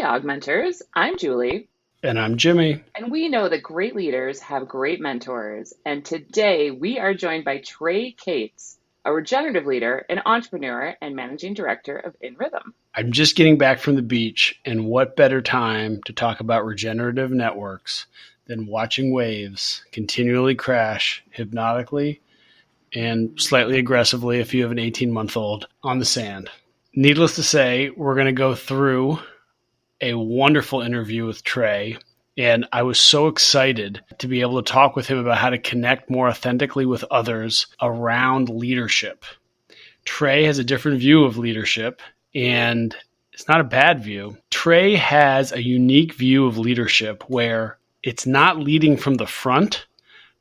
AugMentors. I'm Julie. And I'm Jimmy. And we know that great leaders have great mentors. And today we are joined by Tre Cates, a regenerative leader, an entrepreneur, and managing director of In Rhythm. I'm just getting back from the beach, and what better time to talk about regenerative networks than watching waves continually crash hypnotically and slightly aggressively if you have an 18-month-old on the sand. Needless to say, we're going to go through a wonderful interview with Trey, and I was so excited to be able to talk with him about how to connect more authentically with others around leadership. Trey has a different view of leadership, and it's not a bad view. Trey has a unique view of leadership where it's not leading from the front,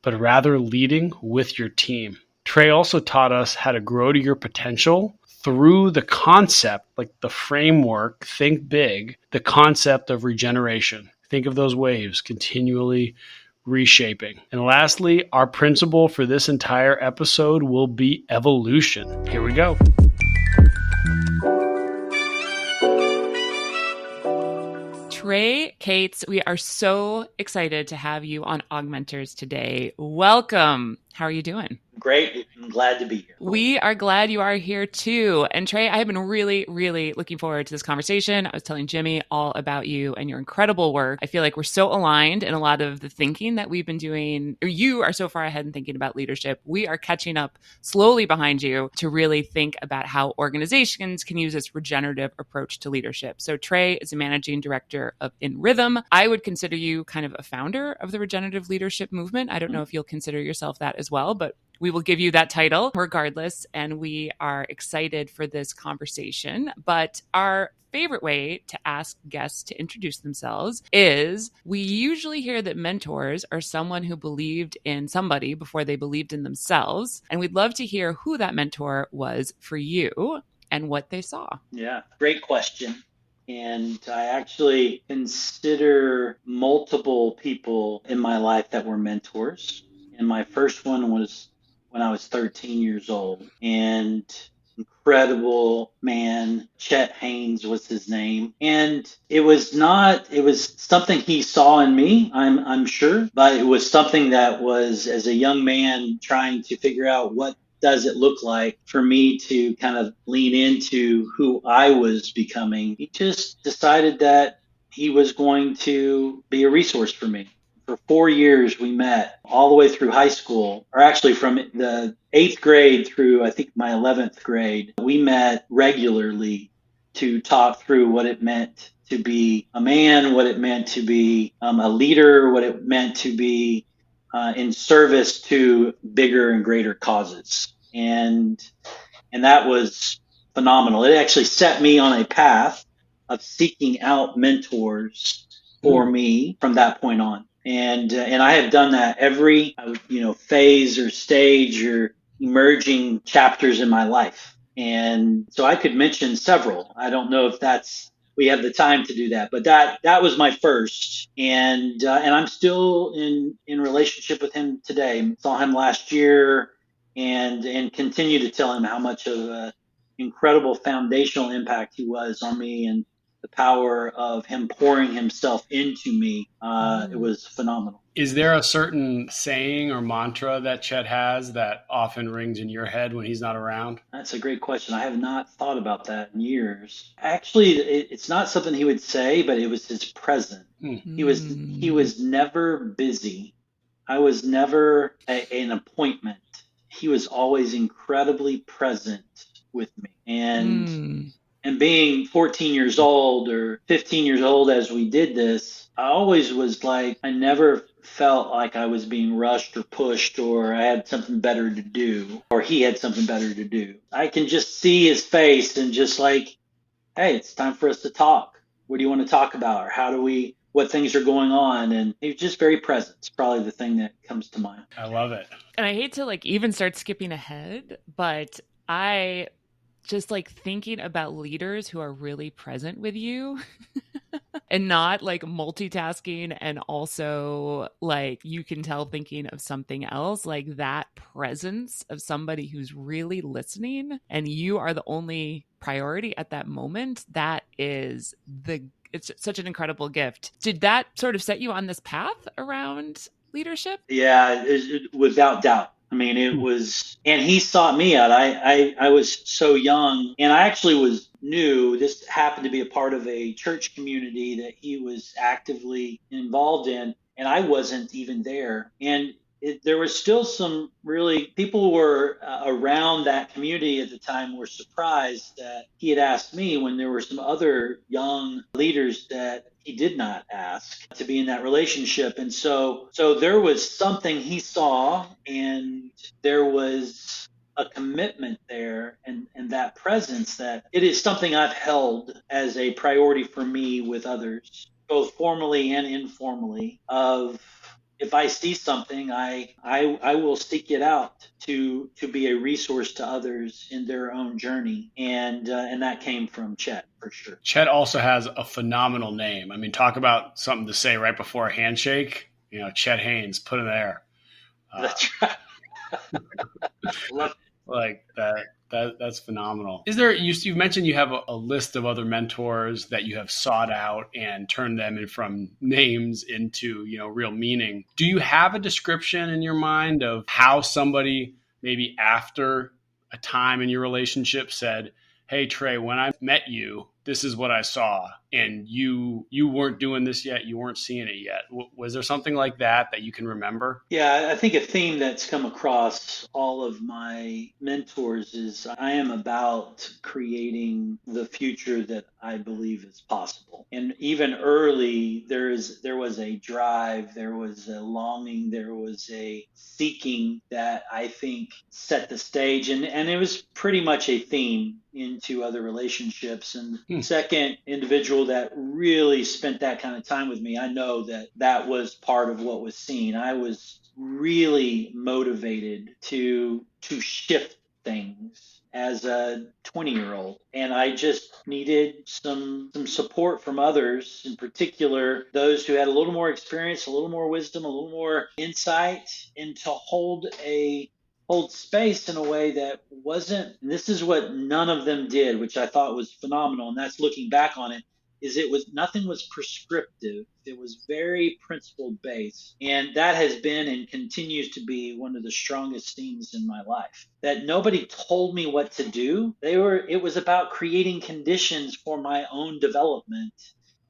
but rather leading with your team. Trey also taught us how to grow to your potential through the concept, like the framework, think big, the concept of regeneration. Think of those waves continually reshaping. And lastly, our principle for this entire episode will be evolution. Here we go. Tre Cates, we are so excited to have you on AugMentors today. Welcome. How are you doing? Great. I'm glad to be here. We are glad you are here too. And Trey, I have been really, really looking forward to this conversation. I was telling Jimmy all about you and your incredible work. I feel like we're so aligned in a lot of the thinking that we've been doing. Or you are so far ahead in thinking about leadership. We are catching up slowly behind you to really think about how organizations can use this regenerative approach to leadership. So Trey is a managing director of In Rhythm. I would consider you kind of a founder of the regenerative leadership movement. I don't know if you'll consider yourself that as well, but we will give you that title regardless, and we are excited for this conversation. But our favorite way to ask guests to introduce themselves is we usually hear that mentors are someone who believed in somebody before they believed in themselves. And we'd love to hear who that mentor was for you and what they saw. Yeah, great question. And I actually consider multiple people in my life that were mentors. And my first one was when I was 13 years old, and incredible man, Chet Haynes was his name. And it was something he saw in me, I'm sure, but it was something that was, as a young man, trying to figure out what does it look like for me to kind of lean into who I was becoming. He just decided that he was going to be a resource for me. For 4 years, we met all the way through high school, or actually from the 8th grade through, I think, my 11th grade. We met regularly to talk through what it meant to be a man, what it meant to be a leader, what it meant to be in service to bigger and greater causes. And that was phenomenal. It actually set me on a path of seeking out mentors for me from that point on. And I have done that every phase or stage or emerging chapters in my life. And so I could mention several. I don't know if we have the time to do that, but that was my first. And I'm still in relationship with him today. Saw him last year and continue to tell him how much of an incredible foundational impact he was on me, and the power of him pouring himself into me. It was phenomenal. Is there a certain saying or mantra that Chet has that often rings in your head when he's not around? That's a great question. I have not thought about that in years. Actually, it's not something he would say, but it was his presence. He was never busy. I was never an appointment. He was always incredibly present with me. And being 14 years old or 15 years old as we did this, I always was like, I never felt like I was being rushed or pushed, or I had something better to do, or he had something better to do. I can just see his face and just like, hey, it's time for us to talk. What do you want to talk about? Or what things are going on? And he was just very present. It's probably the thing that comes to mind. I love it. And I hate to even start skipping ahead, but I just thinking about leaders who are really present with you and not multitasking, and also you can tell thinking of something else, that presence of somebody who's really listening and you are the only priority at that moment. That is it's such an incredible gift. Did that sort of set you on this path around leadership? Yeah, without doubt. I mean, it was, and he sought me out. I was so young, and I actually was new. This happened to be a part of a church community that he was actively involved in, and I wasn't even there. And there was still some really people who were around that community at the time were surprised that he had asked me when there were some other young leaders that he did not ask to be in that relationship. And so there was something he saw, and there was a commitment there, and that presence, that it is something I've held as a priority for me with others, both formally and informally, of if I see something, I will seek it out to be a resource to others in their own journey, and that came from Chet for sure. Chet also has a phenomenal name. I mean, talk about something to say right before a handshake. You know, Chet Haynes, put him there. That's right. Love like that. That's phenomenal. Is there, you mentioned you have a list of other mentors that you have sought out and turned them in from names into, real meaning. Do you have a description in your mind of how somebody maybe after a time in your relationship said, hey, Trey, when I met you, this is what I saw, and you weren't doing this yet, you weren't seeing it yet. Was there something like that you can remember? Yeah, I think a theme that's come across all of my mentors is I am about creating the future that I believe is possible. And even early, there was a drive, there was a longing, there was a seeking that I think set the stage. And it was pretty much a theme into other relationships. And second individual that really spent that kind of time with me, I know that was part of what was seen. I was really motivated to shift things as a 20-year-old, and I just needed some support from others, in particular those who had a little more experience, a little more wisdom, a little more insight, and to hold space in a way that wasn't, and this is what none of them did, which I thought was phenomenal, and that's looking back on it, is nothing was prescriptive. It was very principle based. And that has been and continues to be one of the strongest themes in my life. That nobody told me what to do. It was about creating conditions for my own development,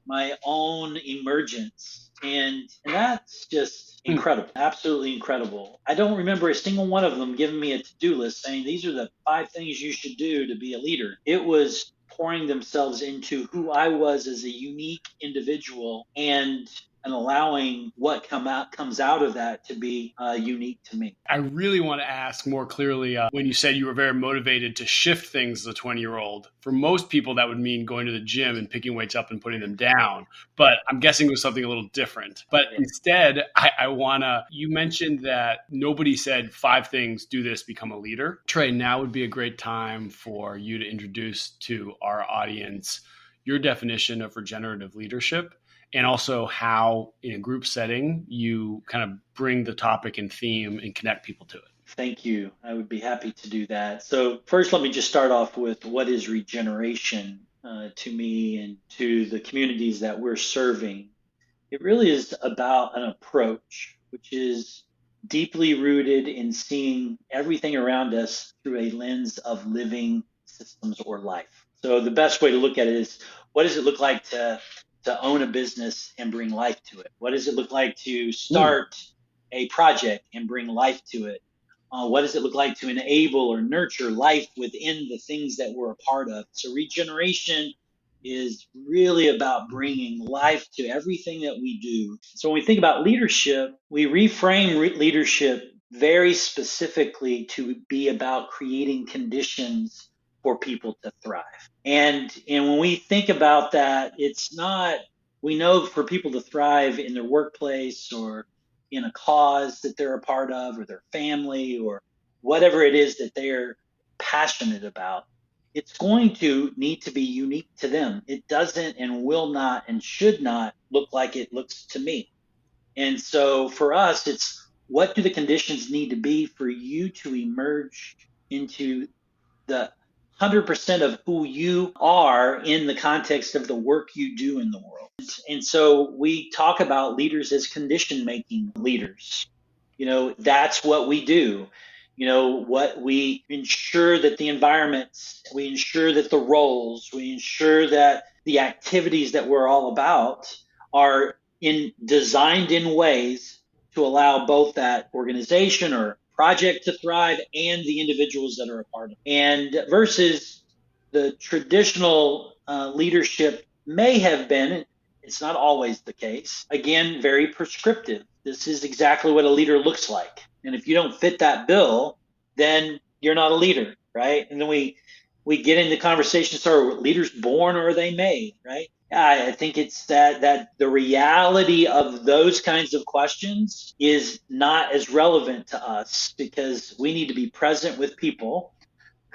my own emergence. And that's just incredible, absolutely incredible. I don't remember a single one of them giving me a to-do list saying, these are the 5 things you should do to be a leader. It was pouring themselves into who I was as a unique individual, and allowing what comes out of that to be unique to me. I really want to ask more clearly, when you said you were very motivated to shift things as a 20-year-old, for most people that would mean going to the gym and picking weights up and putting them down. But I'm guessing it was something a little different. But instead, you mentioned that nobody said 5 things, do this, become a leader. Trey, now would be a great time for you to introduce to our audience your definition of regenerative leadership, and also how in a group setting you kind of bring the topic and theme and connect people to it. Thank you. I would be happy to do that. So first, let me just start off with what is regeneration to me and to the communities that we're serving. It really is about an approach which is deeply rooted in seeing everything around us through a lens of living systems or life. So the best way to look at it is, what does it look like to own a business and bring life to it? What does it look like to start a project and bring life to it? What does it look like to enable or nurture life within the things that we're a part of? So regeneration is really about bringing life to everything that we do. So when we think about leadership, we reframe leadership very specifically to be about creating conditions for people to thrive. And when we think about that, it's not, we know for people to thrive in their workplace or in a cause that they're a part of, or their family, or whatever it is that they're passionate about, it's going to need to be unique to them. It doesn't and will not and should not look like it looks to me. And so for us, it's, what do the conditions need to be for you to emerge into the 100% of who you are in the context of the work you do in the world. And so we talk about leaders as condition making leaders. That's what we do. What we ensure that the environments, we ensure that the roles, we ensure that the activities that we're all about are designed in ways to allow both that organization or project to thrive and the individuals that are a part of it. And versus the traditional leadership may have been, it's not always the case, again, very prescriptive. This is exactly what a leader looks like. And if you don't fit that bill, then you're not a leader, right? And then we get into conversations, are leaders born or are they made, right? I think it's that the reality of those kinds of questions is not as relevant to us, because we need to be present with people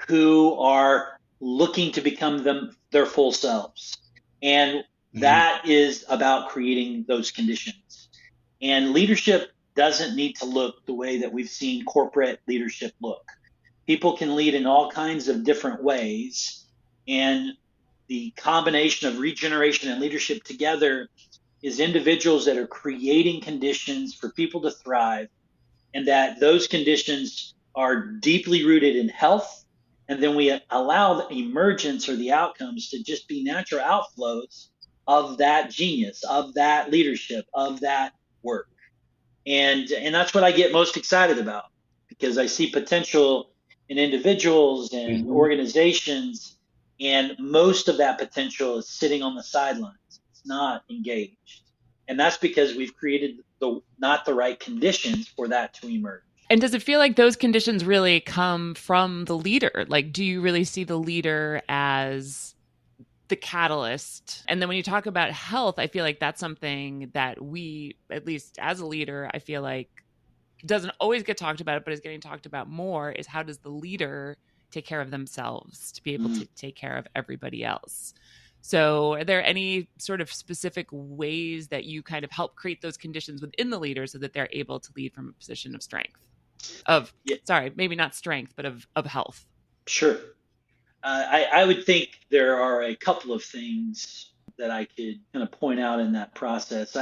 who are looking to become their full selves. And that is about creating those conditions. And leadership doesn't need to look the way that we've seen corporate leadership look. People can lead in all kinds of different ways. And the combination of regeneration and leadership together is individuals that are creating conditions for people to thrive, and that those conditions are deeply rooted in health. And then we allow the emergence or the outcomes to just be natural outflows of that genius, of that leadership, of that work. And that's what I get most excited about, because I see potential in individuals and organizations, and most of that potential is sitting on the sidelines. It's not engaged. And that's because we've created not the right conditions for that to emerge. And does it feel like those conditions really come from the leader? Like, do you really see the leader as the catalyst? And then when you talk about health, I feel like that's something that we, at least as a leader, I feel like doesn't always get talked about, but is getting talked about more, is how does the leader take care of themselves to be able to take care of everybody else? So are there any sort of specific ways that you kind of help create those conditions within the leader so that they're able to lead from a position of strength? Maybe not strength, but of health. Sure. I would think there are a couple of things that I could kind of point out in that process.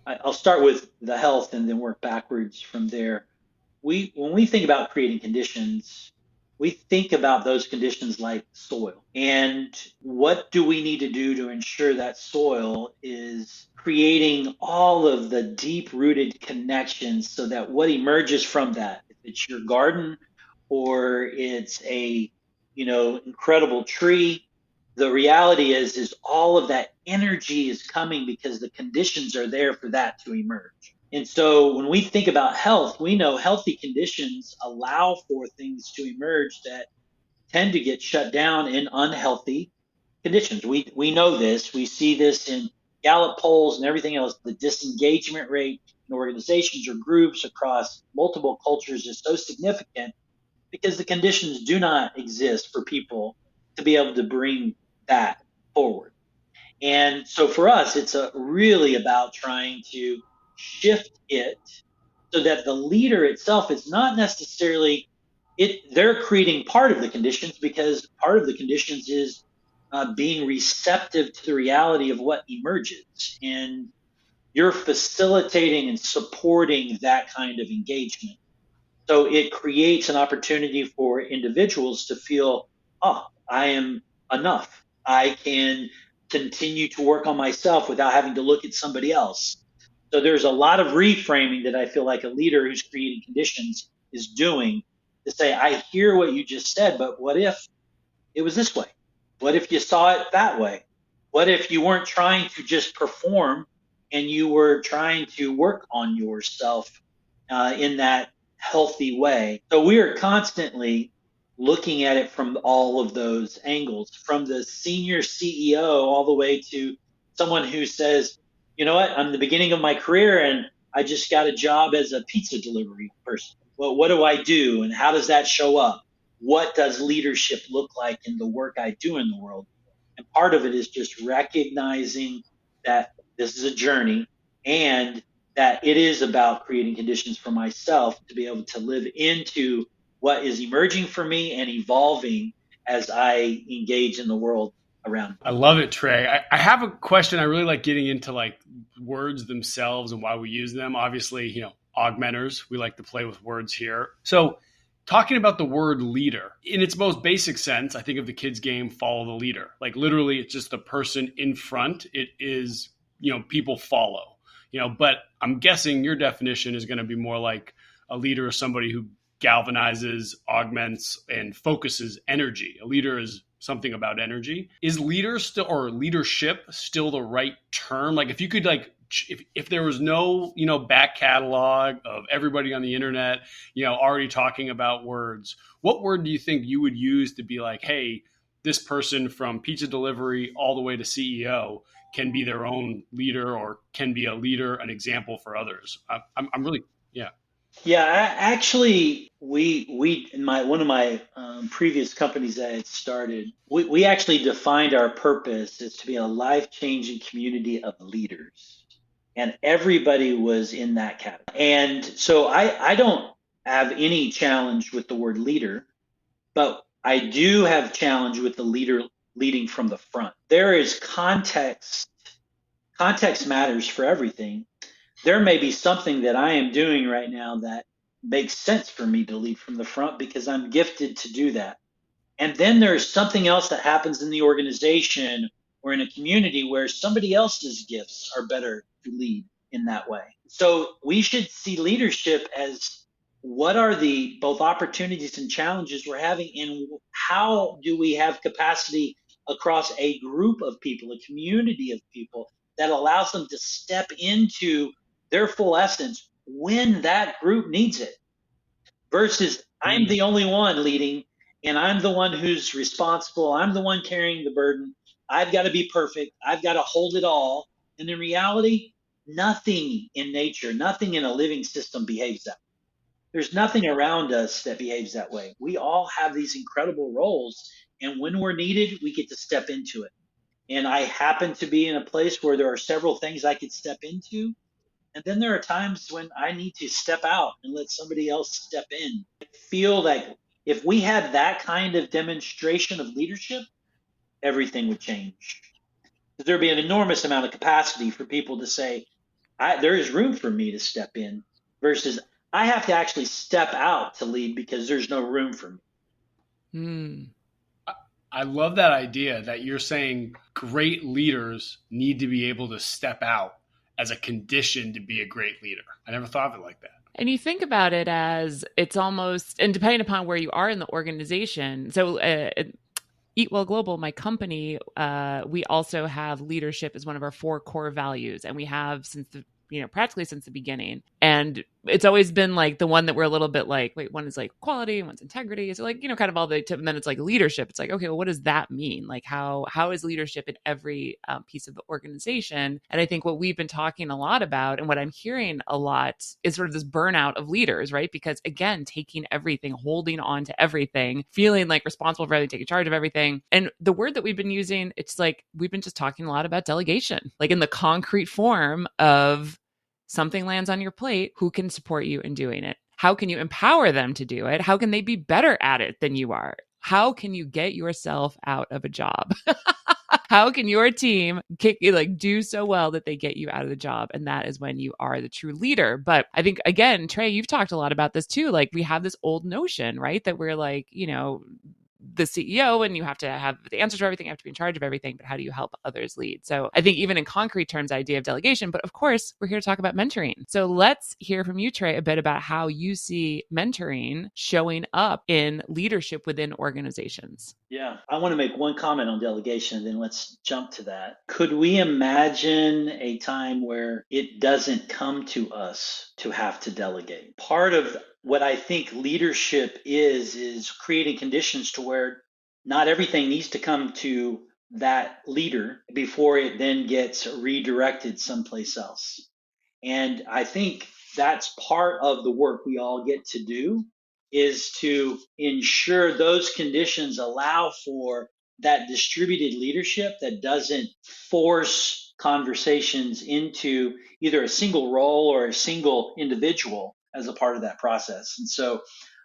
I'll start with the health and then work backwards from there. When we think about creating conditions, we think about those conditions like soil. And what do we need to do to ensure that soil is creating all of the deep-rooted connections so that what emerges from that, if it's your garden or it's a incredible tree, the reality is all of that energy is coming because the conditions are there for that to emerge. And so when we think about health, we know healthy conditions allow for things to emerge that tend to get shut down in unhealthy conditions. We know this. We see this in Gallup polls and everything else. The disengagement rate in organizations or groups across multiple cultures is so significant because the conditions do not exist for people to be able to bring that forward. And so for us, it's really about trying to shift it so that the leader itself is not necessarily they're creating part of the conditions, because part of the conditions is being receptive to the reality of what emerges. And you're facilitating and supporting that kind of engagement. So it creates an opportunity for individuals to feel, oh, I am enough. I can continue to work on myself without having to look at somebody else. So there's a lot of reframing that I feel like a leader who's creating conditions is doing, to say, I hear what you just said, but what if it was this way? What if you saw it that way? What if you weren't trying to just perform and you were trying to work on yourself in that healthy way? So we are constantly looking at it from all of those angles, from the senior CEO all the way to someone who says, you know what, I'm the beginning of my career and I just got a job as a pizza delivery person. Well, what do I do and how does that show up? What does leadership look like in the work I do in the world? And part of it is just recognizing that this is a journey and that it is about creating conditions for myself to be able to live into what is emerging for me and evolving as I engage in the world around me. I love it, Trey. I have a question. I really like getting into like words themselves and why we use them. Obviously, AugMentors, we like to play with words here. So talking about the word leader in its most basic sense, I think of the kids game, follow the leader. Like literally it's just the person in front. It is, people follow, but I'm guessing your definition is going to be more like a leader is somebody who galvanizes, augments, and focuses energy. A leader is something about energy. Is leader still, or leadership still the right term? Like if you could if there was no, back catalog of everybody on the internet, already talking about words, what word do you think you would use to be like, hey, this person from pizza delivery all the way to CEO can be their own leader or can be a leader, an example for others? I'm really, yeah. Yeah, actually, we in one of my previous companies that I had started, we actually defined our purpose as to be a life-changing community of leaders, and everybody was in that category. And so I don't have any challenge with the word leader, but I do have challenge with the leader leading from the front. There is context. Context matters for everything. There may be something that I am doing right now that makes sense for me to lead from the front because I'm gifted to do that. And then there's something else that happens in the organization or in a community where somebody else's gifts are better to lead in that way. So we should see leadership as what are the both opportunities and challenges we're having, and how do we have capacity across a group of people, a community of people that allows them to step into their full essence when that group needs it, versus I'm the only one leading and I'm the one who's responsible. I'm the one carrying the burden. I've got to be perfect. I've got to hold it all. And in reality, nothing in nature, nothing in a living system behaves that way. There's nothing around us that behaves that way. We all have these incredible roles. And when we're needed, we get to step into it. And I happen to be in a place where there are several things I could step into. And then there are times when I need to step out and let somebody else step in. I feel like if we had that kind of demonstration of leadership, everything would change. There'd be an enormous amount of capacity for people to say, there is room for me to step in, versus I have to actually step out to lead because there's no room for me. I love that idea that you're saying great leaders need to be able to step out as a condition to be a great leader. I never thought of it like that. And you think about it as it's almost, and depending upon where you are in the organization. So Eat Well Global, my company, we also have leadership as one of our 4 core values. And we have practically since the beginning. And it's always been like the one that we're a little bit like, wait, one is like quality and one's integrity. So like, kind of all the, and then it's like leadership. It's like, okay, well, what does that mean? Like how is leadership in every piece of the organization? And I think what we've been talking a lot about and what I'm hearing a lot is sort of this burnout of leaders, right? Because again, taking everything, holding on to everything, feeling like responsible for everything, taking charge of everything. And the word that we've been using, it's like, we've been just talking a lot about delegation, like in the concrete form of something lands on your plate, who can support you in doing it? How can you empower them to do it? How can they be better at it than you are? How can you get yourself out of a job? How can your team do so well that they get you out of the job? And that is when you are the true leader. But I think, again, Trey, you've talked a lot about this too. Like we have this old notion, right? That we're like, the CEO and you have to have the answers for everything, you have to be in charge of everything, but how do you help others lead? So I think even in concrete terms, the idea of delegation, but of course, we're here to talk about mentoring. So let's hear from you, Trey, a bit about how you see mentoring showing up in leadership within organizations. Yeah, I want to make one comment on delegation, and then let's jump to that. Could we imagine a time where it doesn't come to us to have to delegate? Part of what I think leadership is creating conditions to where not everything needs to come to that leader before it then gets redirected someplace else. And I think that's part of the work we all get to do, is to ensure those conditions allow for that distributed leadership that doesn't force conversations into either a single role or a single individual as a part of that process. And so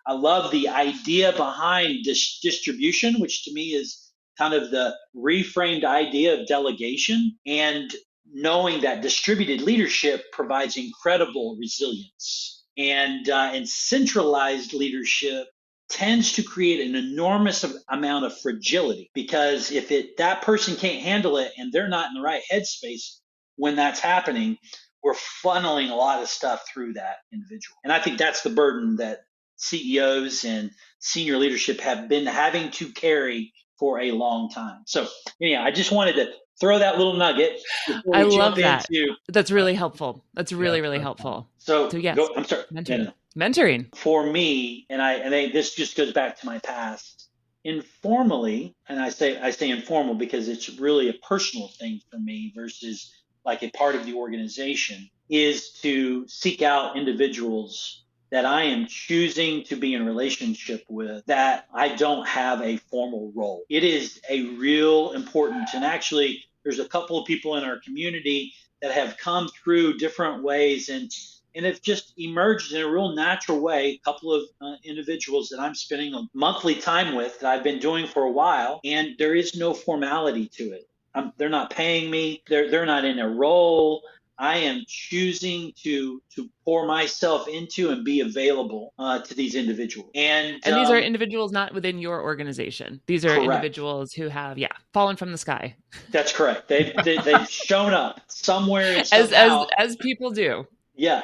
I love the idea behind this distribution, which to me is kind of the reframed idea of delegation, and knowing that distributed leadership provides incredible resilience, and centralized leadership tends to create an enormous amount of fragility, because if that person can't handle it and they're not in the right headspace when that's happening, we're funneling a lot of stuff through that individual. And I think that's the burden that CEOs and senior leadership have been having to carry for a long time. So anyhow, I just wanted to throw that little nugget before I we love jump that. into. That's really helpful. That's really, really helpful. So yes, I'm sorry. mentoring. Mentoring. For me, this just goes back to my past. Informally, and I say informal because it's really a personal thing for me versus like a part of the organization, is to seek out individuals that I am choosing to be in relationship with that I don't have a formal role. It is a real important, and actually there's a couple of people in our community that have come through different ways and have just emerged in a real natural way. A couple of individuals that I'm spending a monthly time with that I've been doing for a while, and there is no formality to it. They're not paying me. They're not in a role. I am choosing to pour myself into and be available to these individuals. And these are individuals not within your organization. These are correct. individuals who have, fallen from the sky. That's correct. They've shown up somewhere and somehow, as people do. Yeah.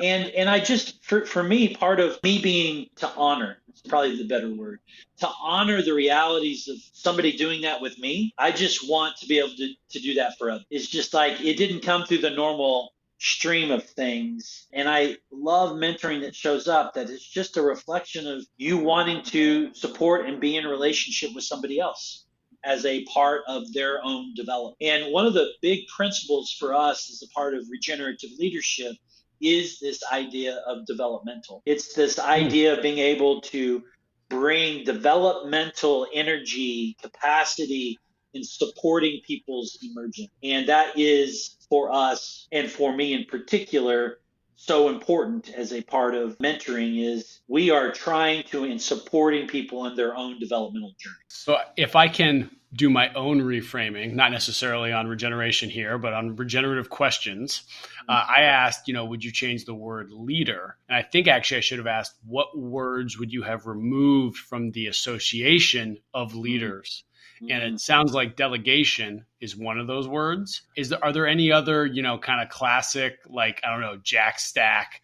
And I just, for me, part of me being to honor, it's probably the better word, to honor the realities of somebody doing that with me. I just want to be able to do that for others. It's just like, it didn't come through the normal stream of things. And I love mentoring that shows up, that it's just a reflection of you wanting to support and be in a relationship with somebody else as a part of their own development. And one of the big principles for us as a part of regenerative leadership is this idea of developmental. It's this idea of being able to bring developmental energy, capacity in supporting people's emergence. And that is, for us and for me in particular, so important as a part of mentoring. Is we are trying to in supporting people in their own developmental journey. So if I can do my own reframing, not necessarily on regeneration here, but on regenerative questions, I asked, would you change the word leader? And I think actually I should have asked, what words would you have removed from the association of leaders? And it sounds like delegation is one of those words. Are there any other, kind of classic, like, I don't know, Jack Stack,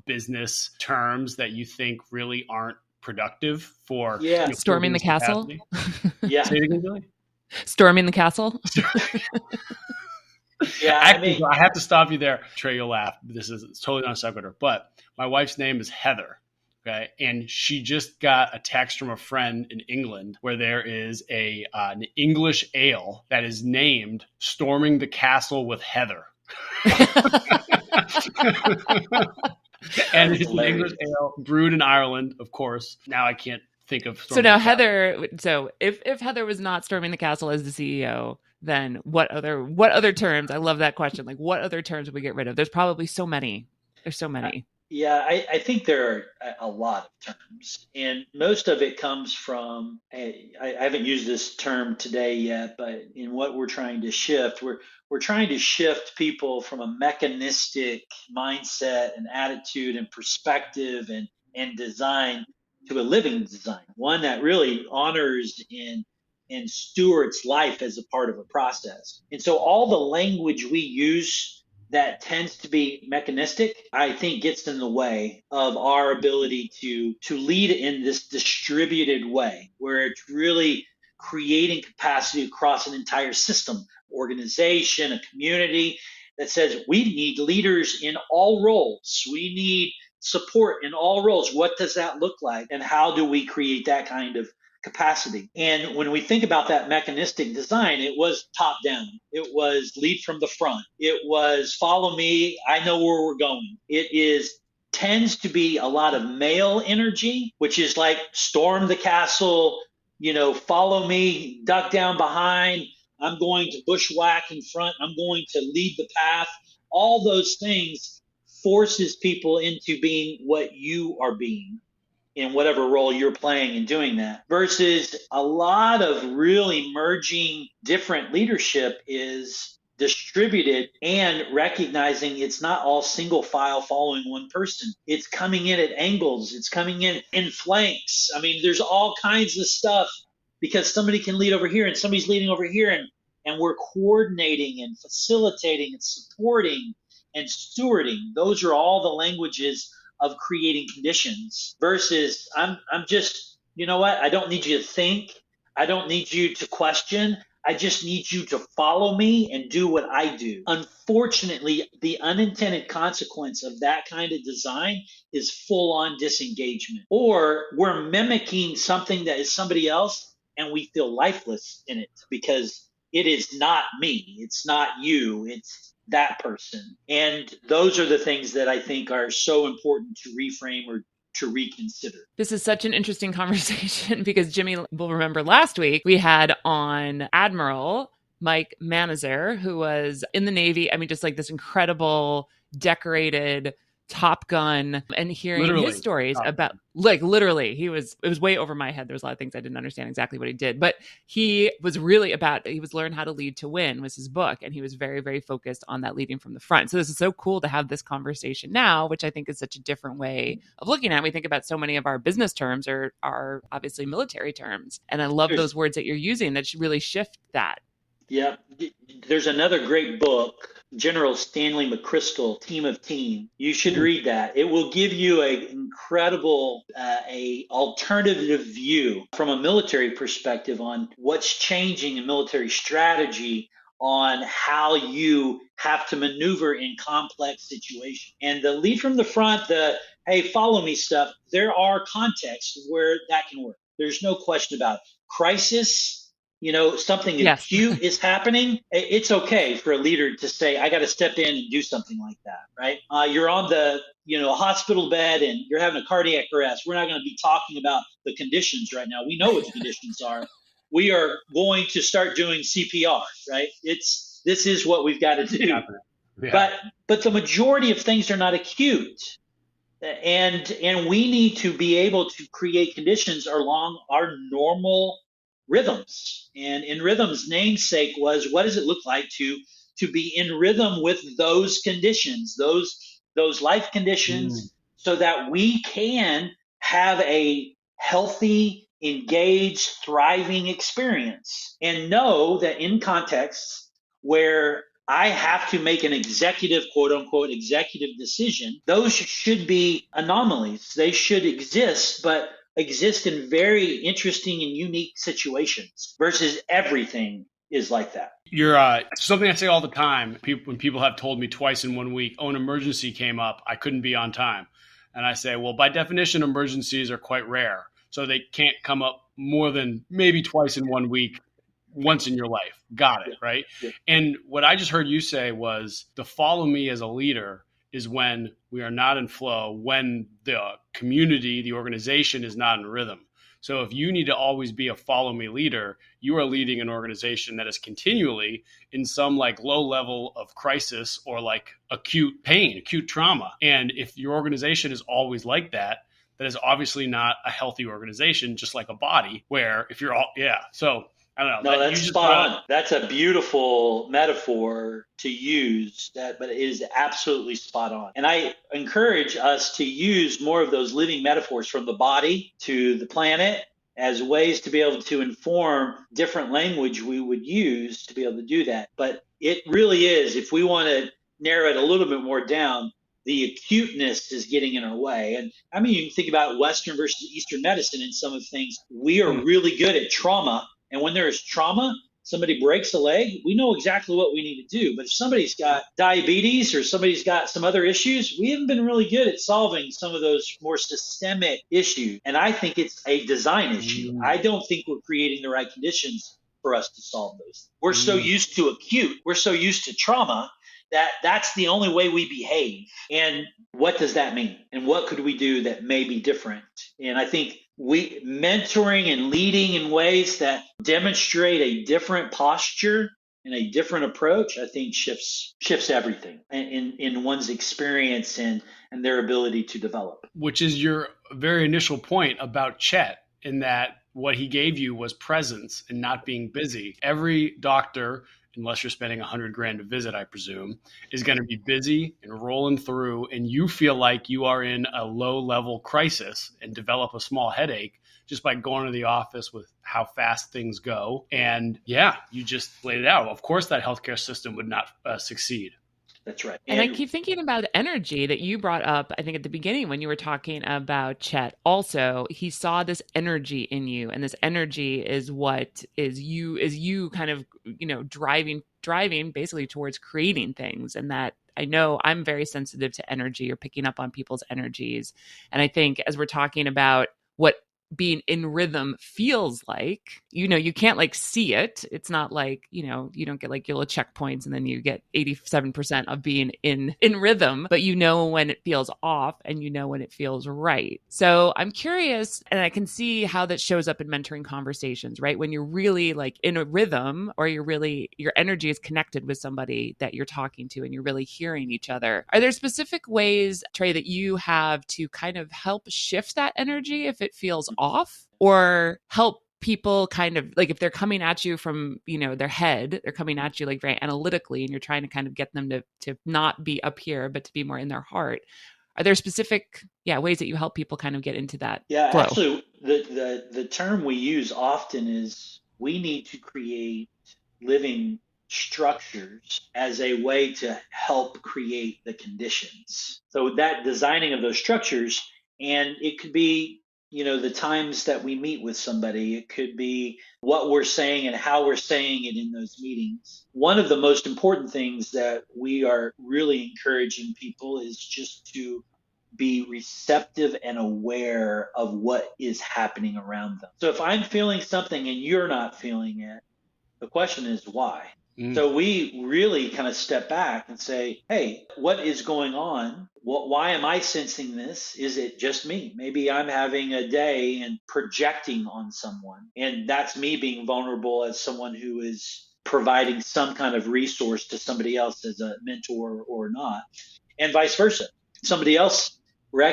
business terms that you think really aren't productive for storming the castle? Yeah. Say it again, Billy? Storming the castle? Yeah, I have to stop you there. Trey, you'll laugh. It's totally non sequitur. But my wife's name is Heather. Okay. And she just got a text from a friend in England where there is an English ale that is named Storming the Castle with Heather. And it's an English ale brewed in Ireland, of course. Now I can't think of. So now Heather. So if Heather was not storming the castle as the CEO, then what other terms? I love that question. Like, what other terms would we get rid of? There's probably so many. There's so many. Yeah, I think there are a lot of terms, and most of it comes from, I haven't used this term today yet, but in what we're trying to shift, we're trying to shift people from a mechanistic mindset and attitude and perspective and design to a living design, one that really honors and stewards life as a part of a process. And so all the language we use that tends to be mechanistic, I think gets in the way of our ability to lead in this distributed way, where it's really creating capacity across an entire system, organization, a community, that says we need leaders in all roles. We need support in all roles. What does that look like? And how do we create that kind of capacity? And when we think about that mechanistic design, it was top down. It was lead from the front. It was follow me. I know where we're going. It tends to be a lot of male energy, which is like storm the castle, follow me, duck down behind. I'm going to bushwhack in front. I'm going to lead the path. All those things forces people into being what you are being. in whatever role you're playing in doing that, versus a lot of really merging different leadership is distributed and recognizing it's not all single file following one person. It's coming in at angles. It's coming in flanks. I mean, there's all kinds of stuff because somebody can lead over here and somebody's leading over here, and we're coordinating and facilitating and supporting and stewarding. Those are all the languages of creating conditions versus I'm just, you know what? I don't need you to think. I don't need you to question. I just need you to follow me and do what I do. Unfortunately, the unintended consequence of that kind of design is full on disengagement. Or we're mimicking something that is somebody else and we feel lifeless in it because it is not me. It's not you. It's that person. And those are the things that I think are so important to reframe or to reconsider. This is such an interesting conversation because Jimmy will remember last week we had on Admiral Mike Manazer, who was in the Navy. I mean, just like this incredible, decorated Top Gun, and hearing his stories about literally it was way over my head. There was a lot of things I didn't understand exactly what he did, but he was really he was Learn How to Lead to Win was his book. And he was very, very focused on that leading from the front. So this is so cool to have this conversation now, which I think is such a different way of looking at it. We think about so many of our business terms are obviously military terms. And I love those words that you're using that should really shift that. Yeah. There's another great book, General Stanley McChrystal, Team of Team. You should read that. It will give you an incredible, a alternative view from a military perspective on what's changing in military strategy, on how you have to maneuver in complex situations. And the lead from the front, the, hey, follow me stuff, there are contexts where that can work. There's no question about it. Crisis, something acute is happening. It's okay for a leader to say, I got to step in and do something like that, right? You're on the, hospital bed and you're having a cardiac arrest. We're not going to be talking about the conditions right now. We know what the conditions are. We are going to start doing CPR, right? This is what we've got to do. Yeah. But the majority of things are not acute. And we need to be able to create conditions along our normal rhythms. And in rhythm's namesake was, what does it look like to be in rhythm with those conditions, those life conditions, so that we can have a healthy, engaged, thriving experience, and know that in contexts where I have to make an executive, quote unquote, executive decision, those should be anomalies. They should exist, but exist in very interesting and unique situations versus everything is like that. You're something I say all the time. When people have told me twice in 1 week, an emergency came up, I couldn't be on time. And I say, well, by definition, emergencies are quite rare. So they can't come up more than maybe twice in 1 week, once in your life. Got it, right? Yeah. And what I just heard you say was the follow me as a leader is when we are not in flow, when the community, the organization is not in rhythm. So if you need to always be a follow me leader, you are leading an organization that is continually in some like low level of crisis or like acute pain, acute trauma. And if your organization is always like that, that is obviously not a healthy organization, just like a body where if you're all, So I don't know. No, that's spot on. That's a beautiful metaphor to use, but it is absolutely spot on. And I encourage us to use more of those living metaphors from the body to the planet as ways to be able to inform different language we would use to be able to do that. But it really is, if we want to narrow it a little bit more down, the acuteness is getting in our way. And I mean, you can think about Western versus Eastern medicine in some of the things. We are really good at trauma. And when there is trauma, somebody breaks a leg, we know exactly what we need to do. But if somebody's got diabetes or somebody's got some other issues, we haven't been really good at solving some of those more systemic issues. And I think it's a design issue. I don't think we're creating the right conditions for us to solve those. We're so used to acute, we're so used to trauma that's the only way we behave. And what does that mean? And what could we do that may be different? And I think mentoring and leading in ways that demonstrate a different posture and a different approach, I think shifts everything in one's experience and their ability to develop. Which is your very initial point about Chet, in that what he gave you was presence and not being busy. Every doctor, unless you're spending $100,000 a visit, I presume, is going to be busy and rolling through, and you feel like you are in a low-level crisis and develop a small headache just by going to the office with how fast things go. And yeah, you just laid it out. Of course, that healthcare system would not succeed. That's right. And I keep thinking about energy that you brought up, I think at the beginning when you were talking about Chet. Also, he saw this energy in you, and this energy is what is you kind of, driving basically towards creating things. And that I know I'm very sensitive to energy, or picking up on people's energies. And I think as we're talking about what being in rhythm feels like, you can't like see it. It's not like, you don't get like little checkpoints and then you get 87% of being in rhythm, but when it feels off and when it feels right. So I'm curious, and I can see how that shows up in mentoring conversations, right? When you're really like in a rhythm, or your energy is connected with somebody that you're talking to and you're really hearing each other. Are there specific ways, Trey, that you have to kind of help shift that energy if it feels off, or help people kind of like, if they're coming at you from, their head, they're coming at you like very analytically, and you're trying to kind of get them to not be up here, but to be more in their heart. Are there specific, ways that you help people kind of get into that flow? Actually, the term we use often is we need to create living structures as a way to help create the conditions. So that designing of those structures, and it could be, the times that we meet with somebody, it could be what we're saying and how we're saying it in those meetings. One of the most important things that we are really encouraging people is just to be receptive and aware of what is happening around them. So if I'm feeling something and you're not feeling it, the question is why? So we really kind of step back and say, hey, what is going on? Why am I sensing this? Is it just me? Maybe I'm having a day and projecting on someone. And that's me being vulnerable as someone who is providing some kind of resource to somebody else as a mentor or not. And vice versa. Somebody else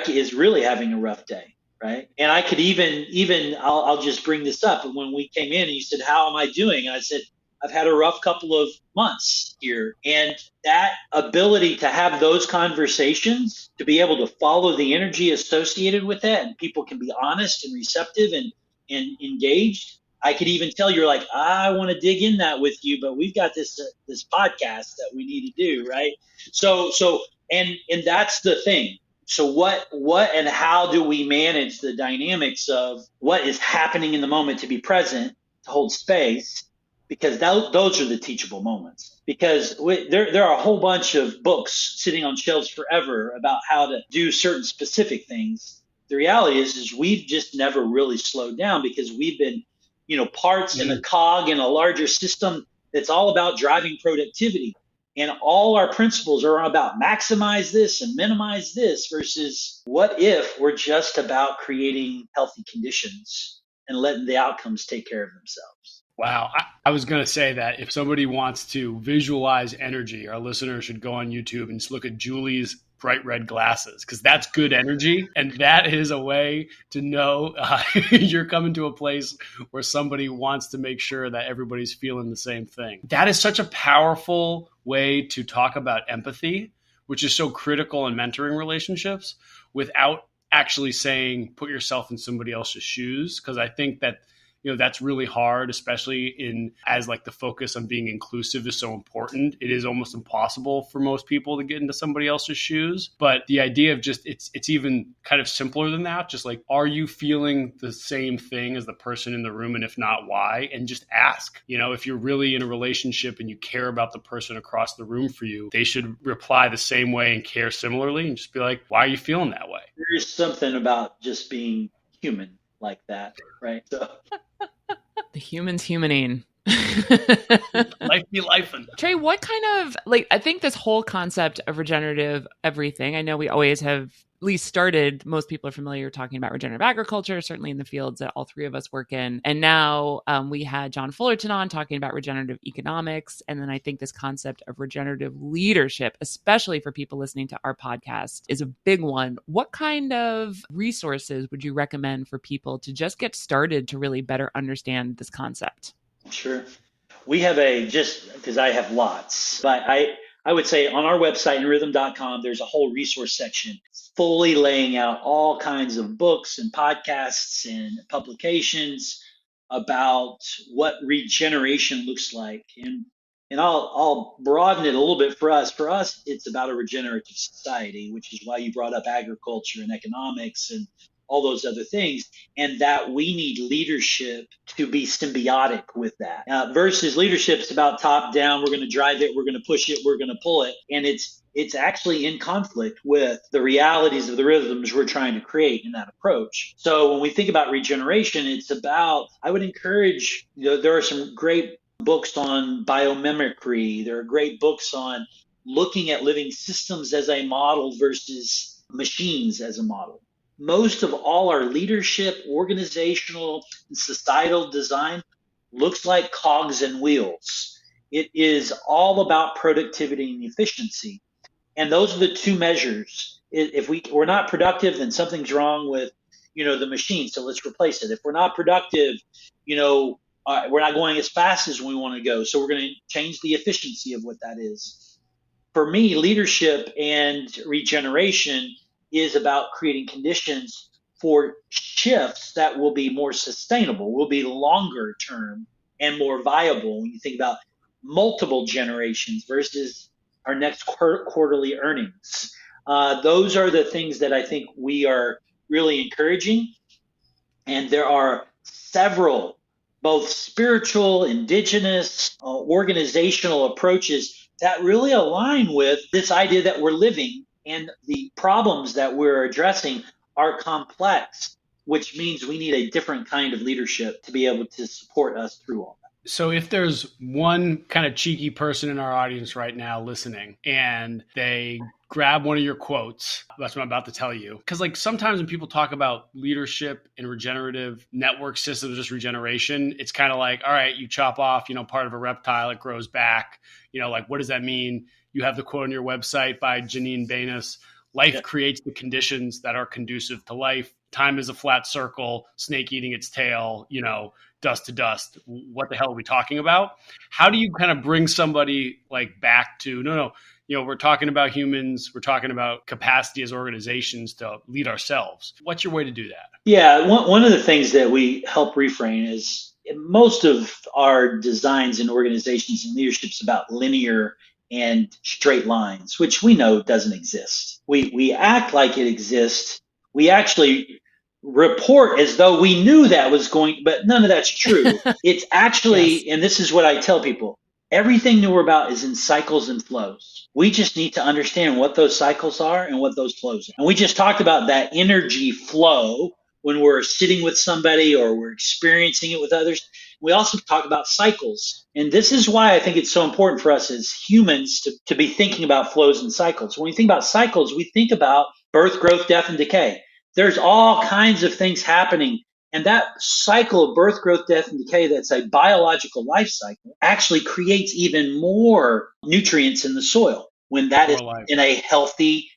is really having a rough day. Right. And I could even I'll just bring this up. When we came in and you said, how am I doing? And I said, I've had a rough couple of months here. And that ability to have those conversations, to be able to follow the energy associated with that, and people can be honest and receptive and engaged. I could even tell you're like, I want to dig in that with you, but we've got this podcast that we need to do. Right. So and that's the thing. So what and how do we manage the dynamics of what is happening in the moment, to be present, to hold space? Because those are the teachable moments. Because there are a whole bunch of books sitting on shelves forever about how to do certain specific things. The reality is we've just never really slowed down, because we've been, parts in a cog in a larger system that's all about driving productivity. And all our principles are about maximize this and minimize this, versus what if we're just about creating healthy conditions and letting the outcomes take care of themselves. Wow. I was going to say that if somebody wants to visualize energy, our listeners should go on YouTube and just look at Julie's bright red glasses, because that's good energy. And that is a way to know you're coming to a place where somebody wants to make sure that everybody's feeling the same thing. That is such a powerful way to talk about empathy, which is so critical in mentoring relationships, without actually saying, put yourself in somebody else's shoes. Because I think that that's really hard, especially as like the focus on being inclusive is so important. It is almost impossible for most people to get into somebody else's shoes. But the idea of just, it's even kind of simpler than that. Just like, are you feeling the same thing as the person in the room? And if not, why? And just ask. If you're really in a relationship and you care about the person across the room for you, they should reply the same way and care similarly, and just be like, why are you feeling that way? There's something about just being human like that, right? So the humans humaning. Life be lifing. Trey, what kind of, I think this whole concept of regenerative everything, I know we always have least started, most people are familiar talking about regenerative agriculture, certainly in the fields that all three of us work in. And now we had John Fullerton on talking about regenerative economics. And then I think this concept of regenerative leadership, especially for people listening to our podcast, is a big one. What kind of resources would you recommend for people to just get started to really better understand this concept? Sure. We have just because I have lots, but I would say on our website, inrhythm.com, there's a whole resource section fully laying out all kinds of books and podcasts and publications about what regeneration looks like. And I'll broaden it a little bit for us. For us, it's about a regenerative society, which is why you brought up agriculture and economics and all those other things, and that we need leadership to be symbiotic with that. Versus leadership's about top down. We're going to drive it. We're going to push it. We're going to pull it. And it's actually in conflict with the realities of the rhythms we're trying to create in that approach. So when we think about regeneration, it's about, I would encourage, there are some great books on biomimicry. There are great books on looking at living systems as a model versus machines as a model. Most of all our leadership, organizational, and societal design looks like cogs and wheels. It is all about productivity and efficiency. And those are the two measures. If we're not productive, then something's wrong with, the machine. So let's replace it. If we're not productive, we're not going as fast as we want to go. So we're going to change the efficiency of what that is. For me, leadership and regeneration is about creating conditions for shifts that will be more sustainable, will be longer term and more viable when you think about multiple generations versus our next quarterly earnings. Those are the things that I think we are really encouraging. And there are several, both spiritual, indigenous, organizational approaches that really align with this idea that we're living, and the problems that we're addressing are complex, which means we need a different kind of leadership to be able to support us through all that. So if there's one kind of cheeky person in our audience right now listening and they grab one of your quotes, that's what I'm about to tell you. Because like sometimes when people talk about leadership and regenerative network systems, just regeneration, it's kind of like, all right, you chop off, part of a reptile, it grows back. Like, what does that mean? You have the quote on your website by Janine Benes, life creates the conditions that are conducive to life. Time is a flat circle, snake eating its tail, dust to dust. What the hell are we talking about? How do you kind of bring somebody like back to, no, we're talking about humans. We're talking about capacity as organizations to lead ourselves. What's your way to do that? Yeah, one of the things that we help reframe is most of our designs in organizations and leadership is about linear and straight lines, which we know doesn't exist. We act like it exists. We actually report as though we knew that was going, but none of that's true. It's actually, and this is what I tell people, everything that we're about is in cycles and flows. We just need to understand what those cycles are and what those flows are. And we just talked about that energy flow when we're sitting with somebody or we're experiencing it with others. We also talk about cycles. And this is why I think it's so important for us as humans to be thinking about flows and cycles. When we think about cycles, we think about birth, growth, death, and decay. There's all kinds of things happening. And that cycle of birth, growth, death, and decay, that's a biological life cycle, actually creates even more nutrients in the soil when that is in a healthy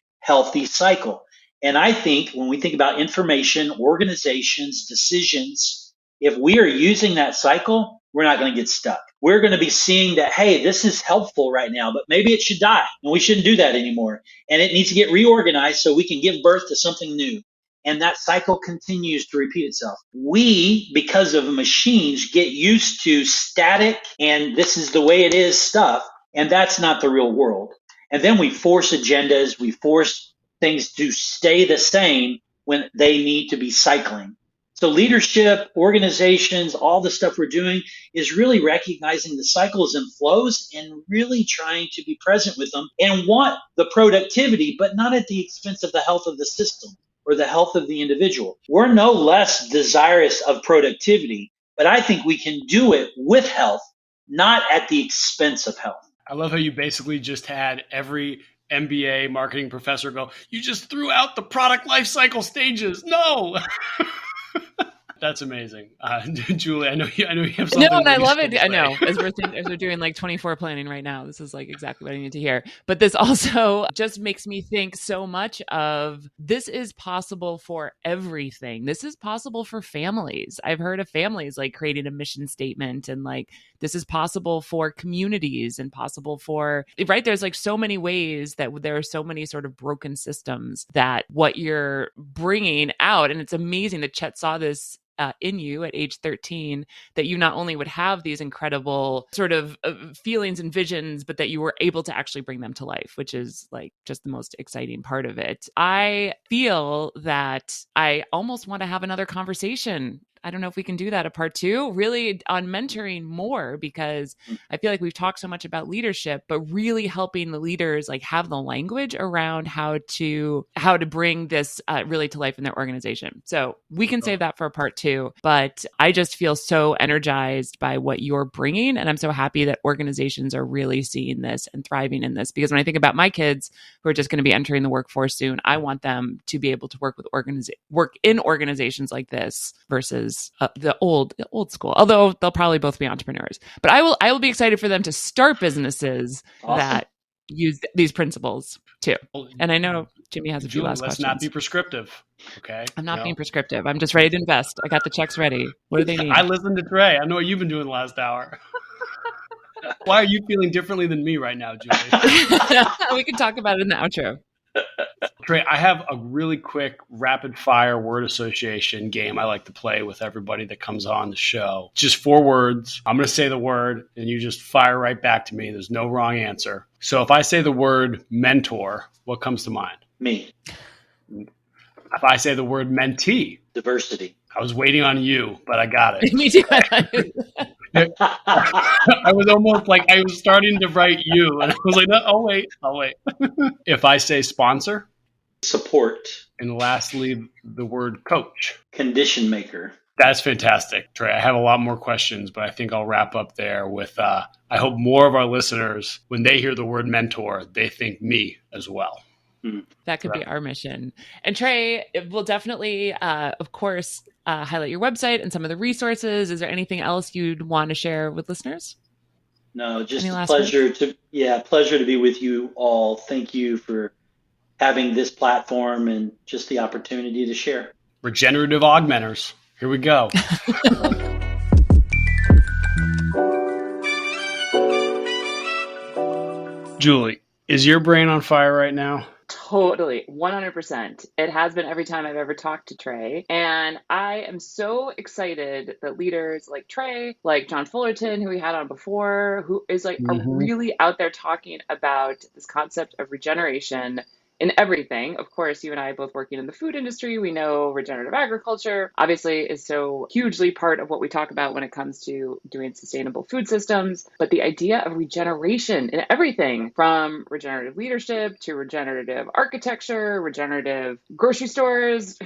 cycle. And I think when we think about information, organizations, decisions, if we are using that cycle, we're not going to get stuck. We're going to be seeing that, hey, this is helpful right now, but maybe it should die and we shouldn't do that anymore. And it needs to get reorganized so we can give birth to something new. And that cycle continues to repeat itself. We, because of machines, get used to static and this is the way it is stuff. And that's not the real world. And then we force agendas, we force things to stay the same when they need to be cycling. So leadership, organizations, all the stuff we're doing is really recognizing the cycles and flows and really trying to be present with them and want the productivity, but not at the expense of the health of the system or the health of the individual. We're no less desirous of productivity, but I think we can do it with health, not at the expense of health. I love how you basically just had every MBA marketing professor go, you just threw out the product life cycle stages. No. That's amazing. Julie, I know you have something. No, and I love it. I know as we're doing like 24 planning right now, this is like exactly what I need to hear. But this also just makes me think so much of this is possible for everything. This is possible for families. I've heard of families like creating a mission statement, and like this is possible for communities and possible for, right? There's like so many ways that there are so many sort of broken systems that what you're bringing out. And it's amazing that Chet saw this in you at age 13, that you not only would have these incredible sort of feelings and visions, but that you were able to actually bring them to life, which is like just the most exciting part of it. I feel that I almost want to have another conversation. I don't know if we can do that a part 2, really on mentoring more, because I feel like we've talked so much about leadership, but really helping the leaders like have the language around how to bring this really to life in their organization. So we can save that for a part 2, but I just feel so energized by what you're bringing. And I'm so happy that organizations are really seeing this and thriving in this, because when I think about my kids who are just going to be entering the workforce soon, I want them to be able to work in organizations like this versus the old school, although they'll probably both be entrepreneurs. But I will be excited for them to start businesses that use these principles too. And I know Jimmy has a few last questions. Let's not be prescriptive. Okay. I'm not being prescriptive. I'm just ready to invest. I got the checks ready. What do they need? I listened to Trey. I know what you've been doing the last hour. Why are you feeling differently than me right now, Julie? We can talk about it in the outro. Trey, I have a really quick rapid fire word association game I like to play with everybody that comes on the show. Just 4 words. I'm going to say the word and you just fire right back to me. There's no wrong answer. So if I say the word mentor, what comes to mind? Me. If I say the word mentee? Diversity. I was waiting on you, but I got it. Me too. I was almost like I was starting to write you, and I was like, no, I'll wait. If I say sponsor? Support. And lastly, the word coach. Condition maker. That's fantastic, Trey. I have a lot more questions, but I think I'll wrap up there with, I hope more of our listeners, when they hear the word mentor, they think me as well. That could be our mission. And Trey, we'll definitely, of course, highlight your website and some of the resources. Is there anything else you'd want to share with listeners? No, just a pleasure to be with you all. Thank you for having this platform and just the opportunity to share. Regenerative AugMentors. Here we go. Julie, is your brain on fire right now? Totally, 100%. It has been every time I've ever talked to Trey. And I am so excited that leaders like Trey, like John Fullerton, who we had on before, who is like are really out there talking about this concept of regeneration in everything. Of course, you and I both working in the food industry, we know regenerative agriculture obviously is so hugely part of what we talk about when it comes to doing sustainable food systems. But the idea of regeneration in everything from regenerative leadership to regenerative architecture, regenerative grocery stores,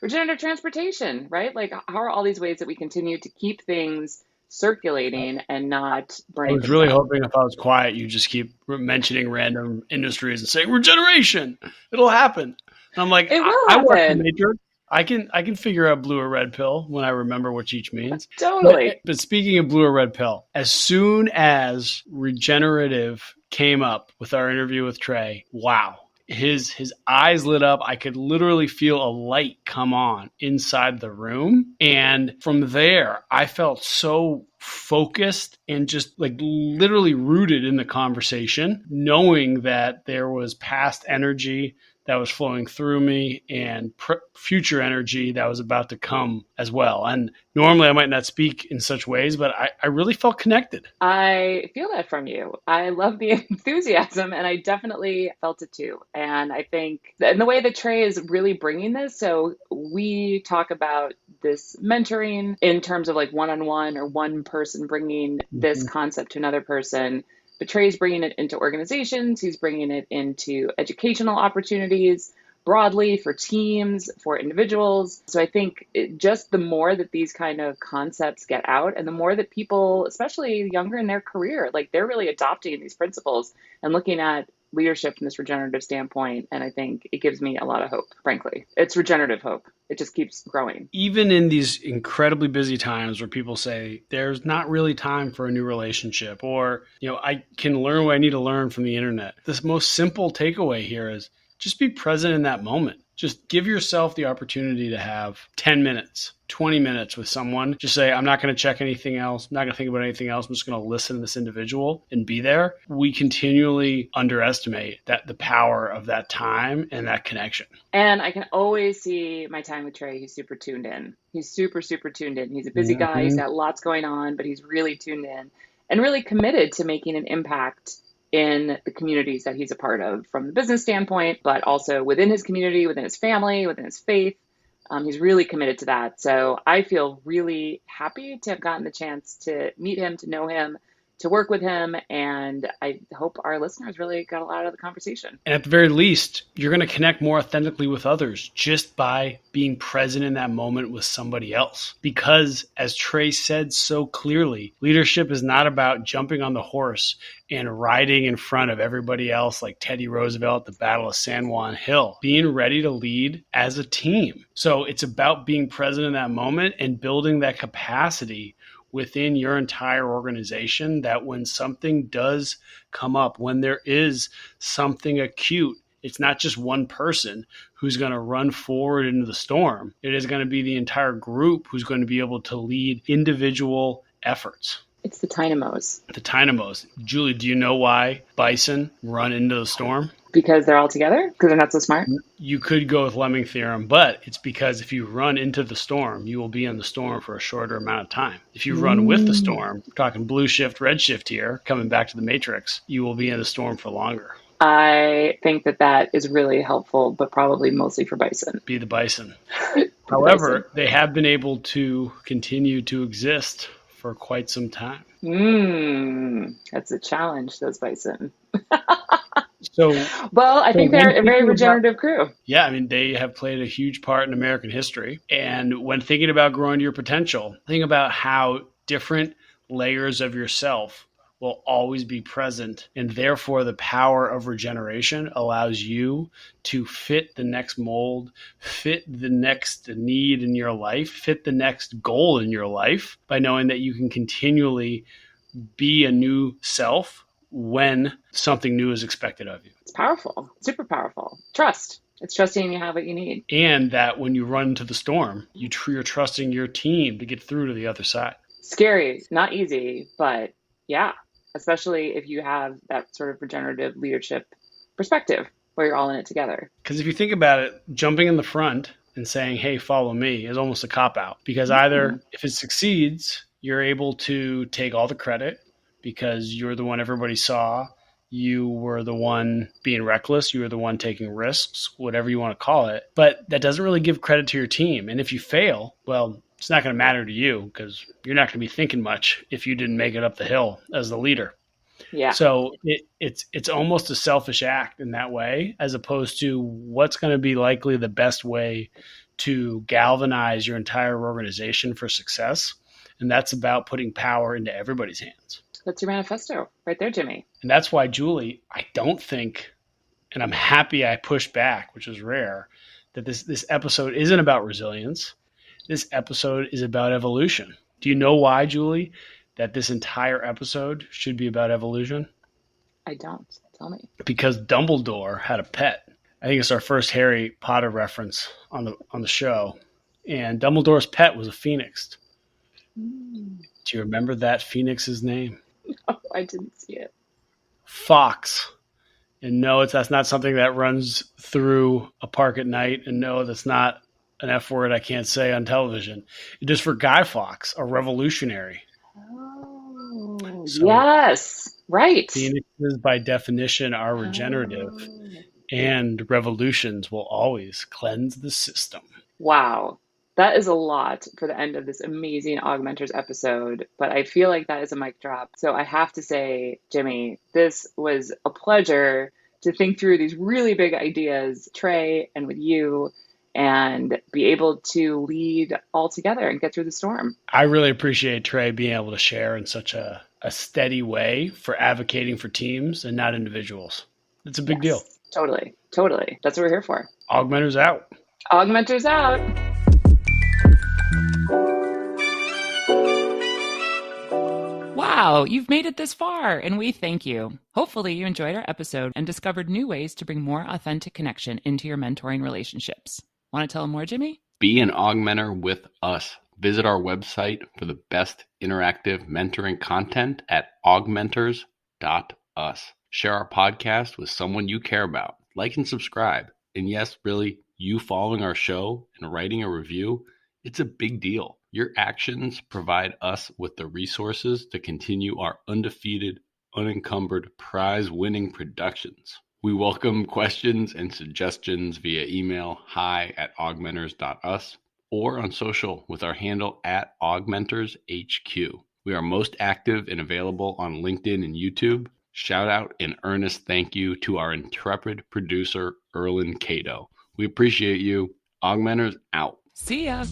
regenerative transportation, right? Like how are all these ways that we continue to keep things circulating and not burning? I was really hoping if I was quiet, you just keep mentioning random industries and saying regeneration. It'll happen. And I'm like, I work in nature. I can figure out blue or red pill when I remember what each means. Totally. But speaking of blue or red pill, as soon as regenerative came up with our interview with Trey, wow. His eyes lit up. I could literally feel a light come on inside the room. And from there, I felt so focused and just like literally rooted in the conversation, knowing that there was past energy that was flowing through me and future energy that was about to come as well. And normally I might not speak in such ways, but I really felt connected. I feel that from you. I love the enthusiasm and I definitely felt it too. And I think and the way that Trey is really bringing this, so we talk about this mentoring in terms of like one-on-one or one person bringing this concept to another person. But Trey's bringing it into organizations. He's bringing it into educational opportunities broadly for teams, for individuals. So I think just the more that these kind of concepts get out and the more that people, especially younger in their career, like they're really adopting these principles and looking at leadership from this regenerative standpoint. And I think it gives me a lot of hope, frankly. It's regenerative hope. It just keeps growing. Even in these incredibly busy times where people say there's not really time for a new relationship, or, I can learn what I need to learn from the internet. This most simple takeaway here is just be present in that moment. Just give yourself the opportunity to have 10 minutes, 20 minutes with someone. Just say, I'm not going to check anything else. I'm not going to think about anything else. I'm just going to listen to this individual and be there. We continually underestimate the power of that time and that connection. And I can always see my time with Trey. He's super tuned in. He's super, super tuned in. He's a busy guy. He's got lots going on, but he's really tuned in and really committed to making an impact in the communities that he's a part of from the business standpoint, but also within his community, within his family, within his faith. He's really committed to that. So I feel really happy to have gotten the chance to meet him, to know him, to work with him. And I hope our listeners really got a lot out of the conversation. And at the very least, you're going to connect more authentically with others just by being present in that moment with somebody else. Because as Trey said so clearly, leadership is not about jumping on the horse and riding in front of everybody else like Teddy Roosevelt at the Battle of San Juan Hill. Being ready to lead as a team. So it's about being present in that moment and building that capacity within your entire organization, that when something does come up, when there is something acute, it's not just one person who's going to run forward into the storm. It is going to be the entire group who's going to be able to lead individual efforts. It's the dynamos. The dynamos. Julie, do you know why Bison run into the storm? Because they're all together? Because they're not so smart? You could go with Lemming theorem, but it's because if you run into the storm, you will be in the storm for a shorter amount of time. If you run with the storm, we're talking blue shift, red shift here, coming back to the matrix, you will be in the storm for longer. I think that is really helpful, but probably mostly for Bison. Be the Bison. However, they have been able to continue to exist for quite some time. That's a challenge, those Bison. So, I think they're a very regenerative crew. Yeah, I mean, they have played a huge part in American history. And when thinking about growing to your potential, think about how different layers of yourself will always be present. And therefore, the power of regeneration allows you to fit the next mold, fit the next need in your life, fit the next goal in your life by knowing that you can continually be a new self when something new is expected of you. It's powerful, super powerful. Trust. It's trusting you have what you need. And that when you run into the storm, you're trusting your team to get through to the other side. Scary, not easy, but yeah, especially if you have that sort of regenerative leadership perspective where you're all in it together. Because if you think about it, jumping in the front and saying, hey, follow me is almost a cop-out. Because either if it succeeds, you're able to take all the credit because you're the one everybody saw. You were the one being reckless. You were the one taking risks, whatever you want to call it. But that doesn't really give credit to your team. And if you fail, well, it's not going to matter to you because you're not going to be thinking much if you didn't make it up the hill as the leader. Yeah. So it's almost a selfish act in that way, as opposed to what's going to be likely the best way to galvanize your entire organization for success. And that's about putting power into everybody's hands. That's your manifesto right there, Jimmy. And that's why, Julie, I don't think, and I'm happy I pushed back, which is rare, that this episode isn't about resilience. This episode is about evolution. Do you know why, Julie, that this entire episode should be about evolution? I don't. Tell me. Because Dumbledore had a pet. I think it's our first Harry Potter reference on the show. And Dumbledore's pet was a phoenix. Do you remember that phoenix's name? No, I didn't see it. Fox. And no, that's not something that runs through a park at night. And no, that's not an F word I can't say on television. It is for Guy Fawkes, a revolutionary. Oh, so yes, right. Phoenixes, by definition, are regenerative, and revolutions will always cleanse the system. Wow. That is a lot for the end of this amazing AugMentors episode, but I feel like that is a mic drop. So I have to say, Jimmy, this was a pleasure to think through these really big ideas, Trey, and with you, and be able to lead all together and get through the storm. I really appreciate Trey being able to share in such a steady way for advocating for teams and not individuals. It's a big deal. Totally. That's what we're here for. AugMentors out. AugMentors out. Wow, you've made it this far, and we thank you. Hopefully, you enjoyed our episode and discovered new ways to bring more authentic connection into your mentoring relationships. Want to tell them more, Jimmy? Be an augmenter with us. Visit our website for the best interactive mentoring content at augmentors.us. Share our podcast with someone you care about. Like and subscribe. And yes, really, you following our show and writing a review, it's a big deal. Your actions provide us with the resources to continue our undefeated, unencumbered, prize-winning productions. We welcome questions and suggestions via email hi@augmentors.us or on social with our handle @AugmentorsHQ. We are most active and available on LinkedIn and YouTube. Shout out and earnest thank you to our intrepid producer, Erlen Cato. We appreciate you. AugMentors out. See ya.